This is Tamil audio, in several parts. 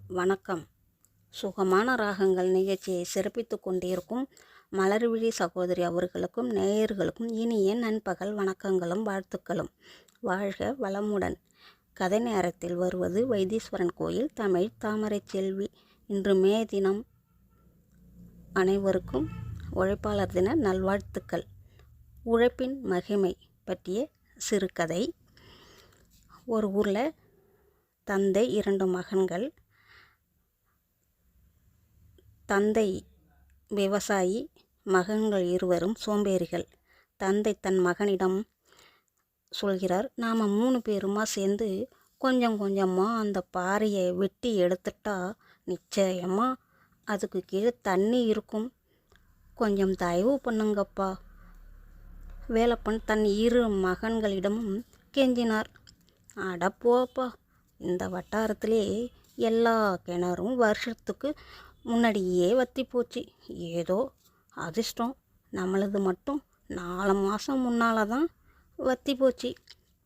வணக்கம். சுகமான ராகங்கள் நிகழ்ச்சியை சிறப்பித்து கொண்டிருக்கும் மலர்விழி சகோதரி அவர்களுக்கும் நேயர்களுக்கும் இனிய நண்பகல் வணக்கங்களும் வாழ்த்துக்களும். வாழ்க வளமுடன். கதை நேரத்தில் வருவது வைத்தீஸ்வரன் கோயில் தமிழ் தாமரை செல்வி. இன்று மே தினம். அனைவருக்கும் உழைப்பாளர் தின நல்வாழ்த்துக்கள். உழைப்பின் மகிமை பற்றிய சிறுகதை. ஒரு ஊரில் தந்தை 2 மகன்கள். தந்தை விவசாயி, மகன்கள் இருவரும் சோம்பேறிகள். தந்தை தன் மகனிடம் சொல்கிறார், நாம் 3 பேருமா சேர்ந்து கொஞ்சம் கொஞ்சமாக அந்த பாறையை வெட்டி எடுத்துட்டா நிச்சயமாக அதுக்கு கீழே தண்ணி இருக்கும். கொஞ்சம் தயவு பண்ணுங்கப்பா. வேலப்பன் தன் 2 மகன்களிடமும் கெஞ்சினார். அட போப்பா, இந்த வட்டாரத்திலே எல்லா கிணறும் வருஷத்துக்கு முன்னாடியே வற்றி போச்சு. ஏதோ அதிர்ஷ்டம், நம்மளது மட்டும் 4 மாதம் முன்னால் தான் வற்றி போச்சு.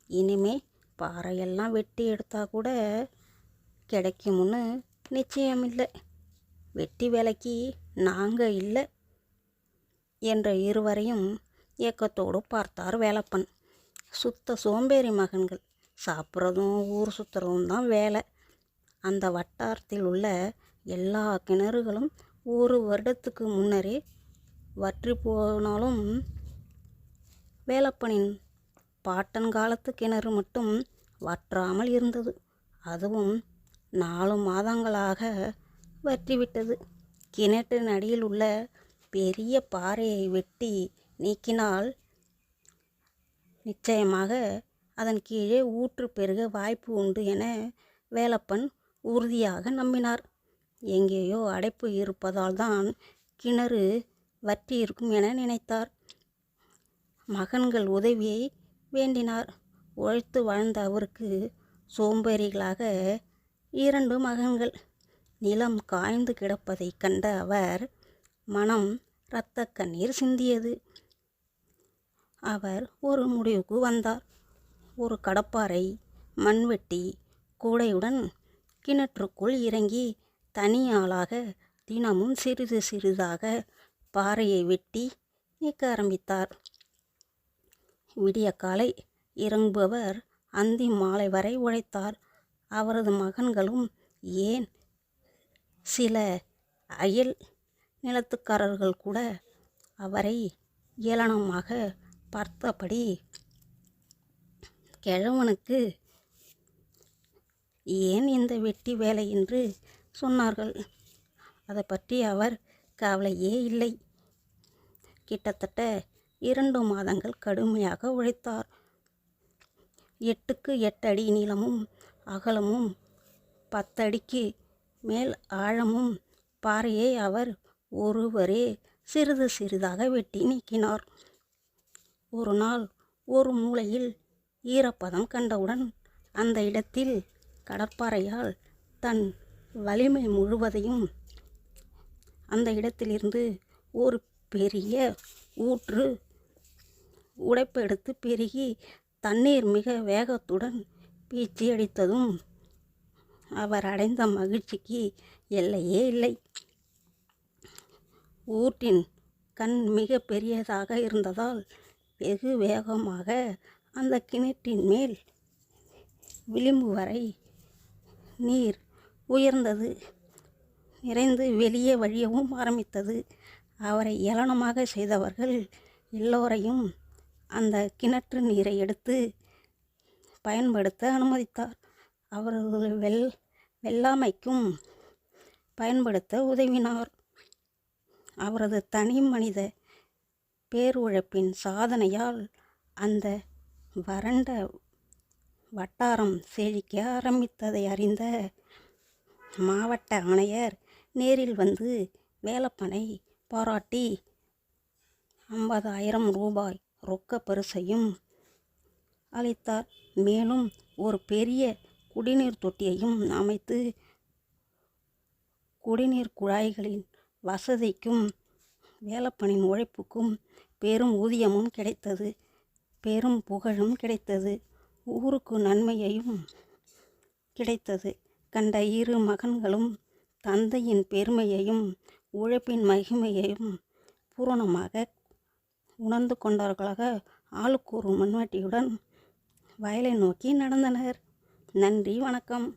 இனிமே பாறையெல்லாம் வெட்டி எடுத்தால் கூட கிடைக்கும்னு நிச்சயமில்லை. வெட்டி வேலைக்கு நாங்கள் இல்லை என்ற இருவரையும் ஏக்கத்தோடு பார்த்தார் வேலப்பன். சுத்த சோம்பேறி மகன்கள். சாப்பிட்றதும் ஊர் சுற்றுறதும் தான் வேலை. அந்த வட்டாரத்தில் உள்ள எல்லா கிணறுகளும் 1 வருடத்துக்கு முன்னரே வற்றி போனாலும் வேலப்பனின் பாட்டன்காலத்து கிணறு மட்டும் வற்றாமல் இருந்தது. அதுவும் 4 மாதங்களாக வற்றிவிட்டது. கிணற்றின் அடியில் உள்ள பெரிய பாறையை வெட்டி நீக்கினால் நிச்சயமாக அதன் கீழே ஊற்று பெருக வாய்ப்பு உண்டு என வேலப்பன் உறுதியாக நம்பினார். எங்கேயோ அடைப்பு இருப்பதால் தான் கிணறு வற்றி இருக்கும் என நினைத்தார். மகன்கள் உதவியை வேண்டினார். உழைத்து வாழ்ந்த அவருக்கு சோம்பேறிகளாக 2 மகன்கள். நிலம் காய்ந்து கிடப்பதை கண்ட அவர் மனம் இரத்த கண்ணீர் சிந்தியது. அவர் ஒரு முடிவுக்கு வந்தார். ஒரு கடப்பாரை, மண்வெட்டி, கூடையுடன் கிணற்றுக்குள் இறங்கி தனியாளாக தினமும் சிறிது சிறிதாக பாறையை வெட்டி நீக்க ஆரம்பித்தார். விடிய காலை இறங்குபவர் அந்தி மாலை வரை உழைத்தார். அவரது மகன்களும், ஏன் சில அயல் நிலத்துக்காரர்கள் கூட அவரை ஏளனமாக பார்த்தபடி, கிழவனுக்கு ஏன் இந்த வெட்டி வேலை என்று சொன்னார்கள். அதை பற்றி அவர் கவலையே இல்லை. கிட்டத்தட்ட 2 மாதங்கள் கடுமையாக உழைத்தார். 8க்கு 8 அடி நீளமும் அகலமும் 10 அடிக்கு மேல் ஆழமும் பாறையை அவர் ஒருவரே சிறிது சிறிதாக வெட்டி நீக்கினார். ஒரு நாள் ஒரு மூலையில் ஈரப்பதம் கண்டவுடன் அந்த இடத்தில் கடற்பாறையால் தன் வலிமை முழுவதையும் அந்த இடத்திலிருந்து ஒரு பெரிய ஊற்று உடைப்பெடுத்து பெருகி தண்ணீர் மிக வேகத்துடன் பீச்சி அடித்ததும் அவர் அடைந்த மகிழ்ச்சிக்கு எல்லையே இல்லை. ஊற்றின் கண் மிக பெரியதாக இருந்ததால் வெகு வேகமாக அந்த கிணற்றின் மேல் விளிம்பு வரை நீர் உயர்ந்தது. நிறைந்து வெளியே வழியவும் ஆரம்பித்தது. அவரை ஏளனமாக செய்தவர்கள் எல்லோரையும் அந்த கிணற்று நீரை எடுத்து பயன்படுத்த அனுமதித்தார். அவர்கள் வெள்ளாமைக்கும் பயன்படுத்த உதவினார். அவரது தனி மனித பேருழைப்பின் சாதனையால் அந்த வறண்ட வட்டாரம் செழிக்க ஆரம்பித்ததை அறிந்த மாவட்ட ஆணையர் நேரில் வந்து வேலப்பனை பாராட்டி 50,000 ரூபாய் ரொக்க பரிசையும் அளித்தார். மேலும் ஒரு பெரிய குடிநீர் தொட்டியையும் அமைத்து குடிநீர் குழாய்களின் வசதிக்கும் வேலப்பனின் உழைப்புக்கும் பெரும் ஊதியமும் கிடைத்தது. பெரும் புகழும் கிடைத்தது. ஊருக்கு நன்மையையும் கிடைத்தது. கண்ட இரு மகன்களும் தந்தையின் பெருமையையும் உழைப்பின் மகிமையையும் பூரணமாக உணர்ந்து கொண்டவர்களாக ஆளுக்கு ஒரு மண்வெட்டியுடன் வயலை நோக்கி நடந்தனர். நன்றி, வணக்கம்.